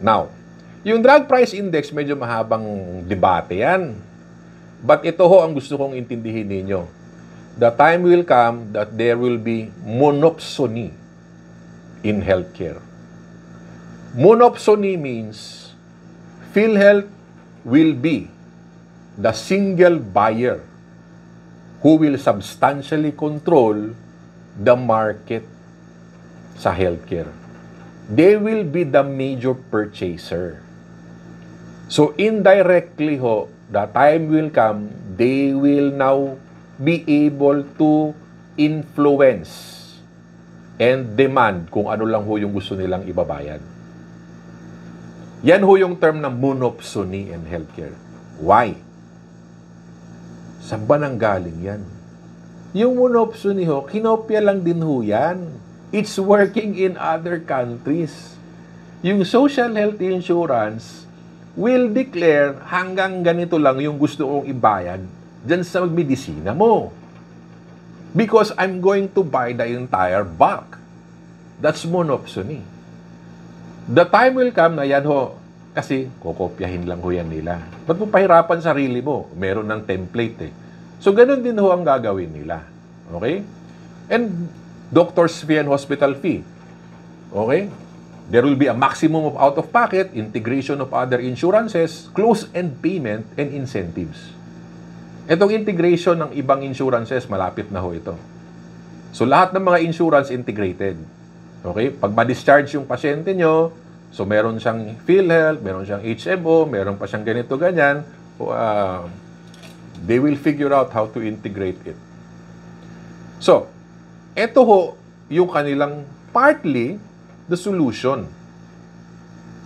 Now, yung drug price index, medyo mahabang debate yan. But ito ho ang gusto kong intindihin ninyo. The time will come that there will be monopsony in healthcare. Monopsony means PhilHealth will be the single buyer who will substantially control the market sa healthcare. They will be the major purchaser. So indirectly ho, the time will come, they will now be able to influence and demand kung ano lang ho yung gusto nilang ibabayad. Yan ho yung term na monopsony in healthcare. Why? Saan ba nanggaling yan? Yung monopsony ho, kinopya lang din ho yan. It's working in other countries. Yung social health insurance will declare hanggang ganito lang yung gusto kong ibayad dyan sa medisina mo. Because I'm going to buy the entire bulk. That's monopsony. The time will come na yan ho, kasi kokopyahin lang ho yan nila. Ba't mo pahirapan sarili mo? Meron ng template eh. So, ganun din ho ang gagawin nila. Okay? And doctor's fee and hospital fee. Okay? There will be a maximum of out-of-pocket, integration of other insurances, close-end payment, and incentives. Itong integration ng ibang insurances, malapit na ho ito. So, lahat ng mga insurance integrated. Okay? Pag ma-discharge yung pasyente nyo, so meron siyang PhilHealth, meron siyang HMO, meron pa siyang ganito, ganyan, they will figure out how to integrate it. So, ito ho yung kanilang partly the solution.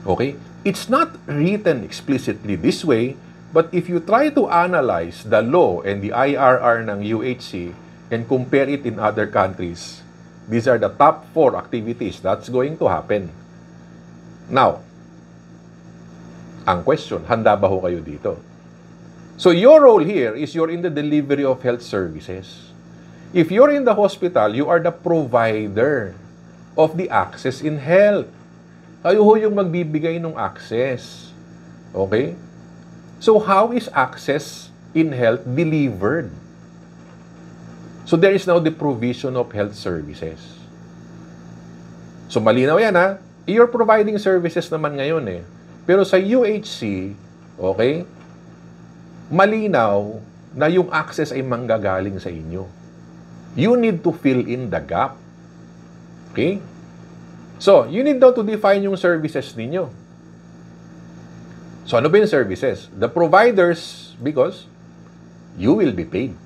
Okay? It's not written explicitly this way, but if you try to analyze the law and the IRR ng UHC and compare it in other countries, these are the top 4 activities that's going to happen. Now, ang question, handa ba ho kayo dito? So your role here is you're in the delivery of health services. If you're in the hospital, you are the provider of the access in health. Kayo ho yung magbibigay ng access. Okay? So how is access in health delivered? So there is now the provision of health services. So malinaw yan ha. You're providing services naman ngayon eh. Pero sa UHC, okay, malinaw na yung access ay manggagaling sa inyo. You need to fill in the gap. Okay? So, you need now to define yung services ninyo. So, ano ba yung services? The providers, because you will be paid.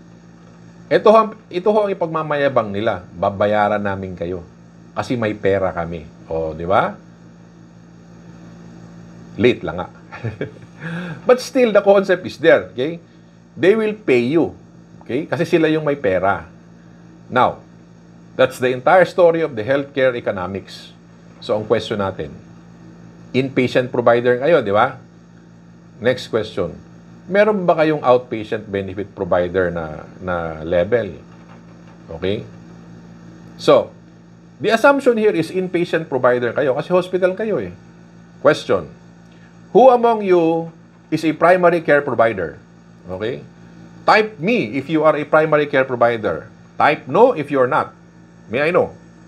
Ito ho ang ipagmamayabang nila. Babayaran namin kayo. Kasi may pera kami. O, di ba? Late lang nga. But still, the concept is there. Okay? They will pay you. Okay? Kasi sila yung may pera. Now, that's the entire story of the healthcare economics. So, ang question natin, inpatient provider kayo, di ba? Next question. Meron ba kayong outpatient benefit provider na level? Okay? So, the assumption here is inpatient provider kayo kasi hospital kayo eh. Question. Who among you is a primary care provider? Okay? Type me if you are a primary care provider. Type no if you're not. May I know?